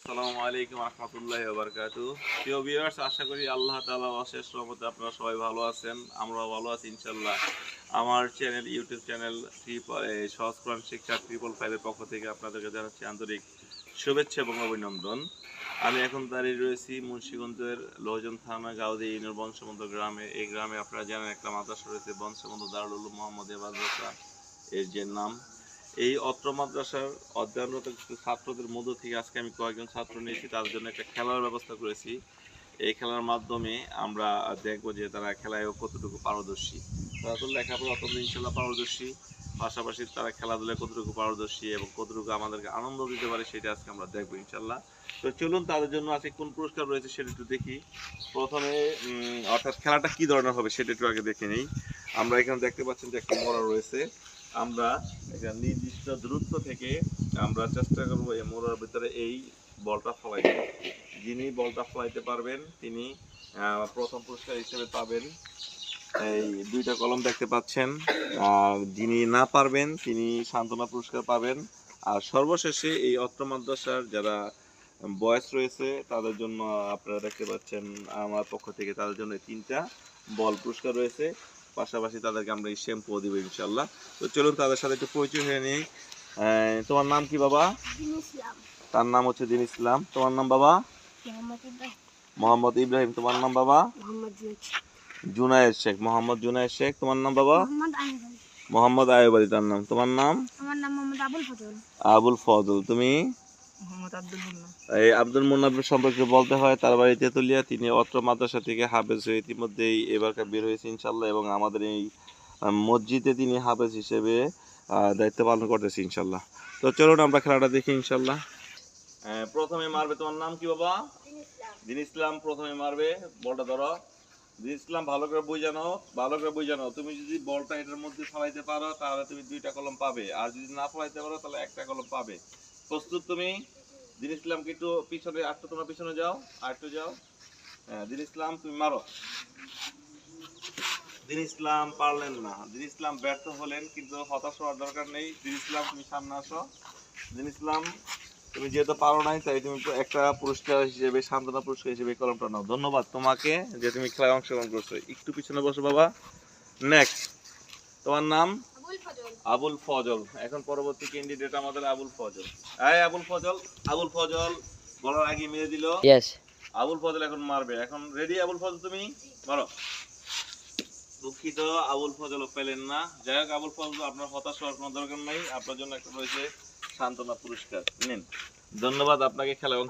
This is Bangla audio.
আসসালামু আলাইকুম রহমতুল্লাহি ওয়া বারাকাতুহু। প্রিয় ভিউয়ার্স, আশা করি আল্লাহ তাআলার অশেষ রহমতে আপনারা সবাই ভালো আছেন। আমরাও ভালো আছি ইনশাআল্লাহ। আমার চ্যানেল, ইউটিউব চ্যানেল সহজ কোরআন শিক্ষা 555 এর পক্ষ থেকে আপনাদেরকে জানাচ্ছি আন্তরিক শুভেচ্ছা এবং অভিনন্দন। আমি এখন দাঁড়িয়ে রয়েছি মুন্সিগঞ্জের লোহজন থানা গাউদি ইউনিয়ন বংশবন্ধু গ্রামে। এই গ্রামে আপনারা জানেন একটা মাদ্রাসা রয়েছে, বংশবন্ধু দারুল উলুম মোহাম্মদিয়া মাদ্রাসা এর যে নাম। এই অত্র মাদ্রাসার অধ্যয়নরত কিছু ছাত্রদের মধ্য থেকে আজকে আমি কয়েকজন ছাত্র নিয়েছি, তার জন্য একটা খেলার ব্যবস্থা করেছি। এই খেলার মাধ্যমে আমরা দেখব যে তারা খেলায় কতটুকু পারদর্শী। তারা তো লেখাপড়া অত্যন্ত ইনশাল্লাহ পারদর্শী, পাশাপাশি তারা খেলাধুলায় কতটুকু পারদর্শী এবং কতটুকু আমাদেরকে আনন্দ দিতে পারে সেটা আজকে আমরা দেখবো ইনশাল্লাহ। তো চলুন তাদের জন্য আজকে কোন পুরস্কার রয়েছে সেটা একটু দেখি। প্রথমে অর্থাৎ খেলাটা কি ধরনের হবে সেটা একটু আগে দেখে নিই। আমরা এখানে দেখতে পাচ্ছেন যে একটা মোড়া রয়েছে। আমরা একটা নির্দিষ্ট দূরত্ব থেকে আমরা চেষ্টা করবো এই মোড়ার ভিতরে এই বলটা ফলাইতে। যিনি বলটা ফলাইতে পারবেন তিনি প্রথম পুরস্কার হিসেবে পাবেন এই 2টা কলম দেখতে পাচ্ছেন। আর যিনি না পারবেন তিনি সান্ত্বনা পুরস্কার পাবেন। আর সর্বশেষে এই অত্র মাদ্রাসার যারা বয়স রয়েছে তাদের জন্য আপনারা দেখতে পাচ্ছেন আমার পক্ষ থেকে তাদের জন্য 3টা বল পুরস্কার রয়েছে। পাশাপাশি তাদেরকে আমরা এই শ্যাম্পু দিব ইনশাল্লাহ। তো চলুন তাদের সাথে একটু পরিচয় হয়ে নিই। তোমার নাম কি বাবা? তার নাম হচ্ছে দিন ইসলাম। তোমার নাম বাবা? মোহাম্মদ ইব্রাহিম। তোমার নাম বাবা? জুনায়েদ শেখ। মোহাম্মদ জুনায়েদ শেখ। তোমার নাম বাবা? মোহাম্মদ আয়ুব আলী তার নাম। তোমার নাম? আমার নাম মোহাম্মদ আবুল ফজল। আবুল ফজল। তুমি? মোহাম্মদ আব্দুল মুন্না। এই আব্দুল মুন্না সম্পর্কে বলতে হয় তার বাড়ি তেতুলিয়া। তিনি অত্র মাদ্রাসা থেকে হাফেজ হয়ে ইতিমধ্যেই এবারকার বের হয়েছে ইনশাল্লাহ, এবং আমাদের এই মসজিদে তিনি হাফেজ হিসেবে দায়িত্ব পালন করতেছে ইনশাল্লাহ। তো চলুন আমরা খেলাটা দেখি ইনশাল্লাহ। প্রথমে মারবে, তোমার নাম কি বাবা? দিন ইসলাম। প্রথমে মারবে, বলটা ধরো। দিন ইসলাম ভালো করে বুঝানো, ভালো করে বুঝানো। তুমি যদি বলটা এটার মধ্যে ফলাইতে পারো তাহলে তুমি 2টা কলম পাবে, আর যদি না ফলাইতে পারো তাহলে 1টা কলম পাবে। প্রস্তুত তুমি? দিন ইসলামকে একটু পিছনে আটটু, তোমরা পিছনে যাও, আটটু যাও। হ্যাঁ, দিন ইসলাম তুমি মারো। দিন ইসলাম পারলেন না, দিন ইসলাম ব্যর্থ হলেন, কিন্তু হতাশ হওয়ার দরকার নেই। দিন ইসলাম তুমি সামনে আসো। দিন ইসলাম তুমি যেহেতু পারো নাই তাই তুমি একটা পুরস্কার হিসেবে, সান্ত্বনা পুরস্কার হিসেবে কলমটা নাও। ধন্যবাদ তোমাকে যে তুমি খেলায় অংশগ্রহণ করছো। একটু পিছনে বসো বাবা। নেক্সট, তোমার নাম? আবুল ফজল। এখন পরবর্তী ক্যান্ডিডেট আমাদের আবুল ফজল। এই আবুল ফজল, আবুল ফজল বলার আগে মেরে দিল। আবুল ফজল এখন মারবে। এখন রেডি আবুল ফজল, তুমি মারো। দুঃখিত, আবুল ফজল পেলেন না। যাই হোক আবুল ফজল, আপনার হতাশ হওয়ার কোনো দরকার নাই। আপনার জন্য একটা রয়েছে সান্ত্বনা পুরস্কার, নিন। ধন্যবাদ আপনাকে খেলায়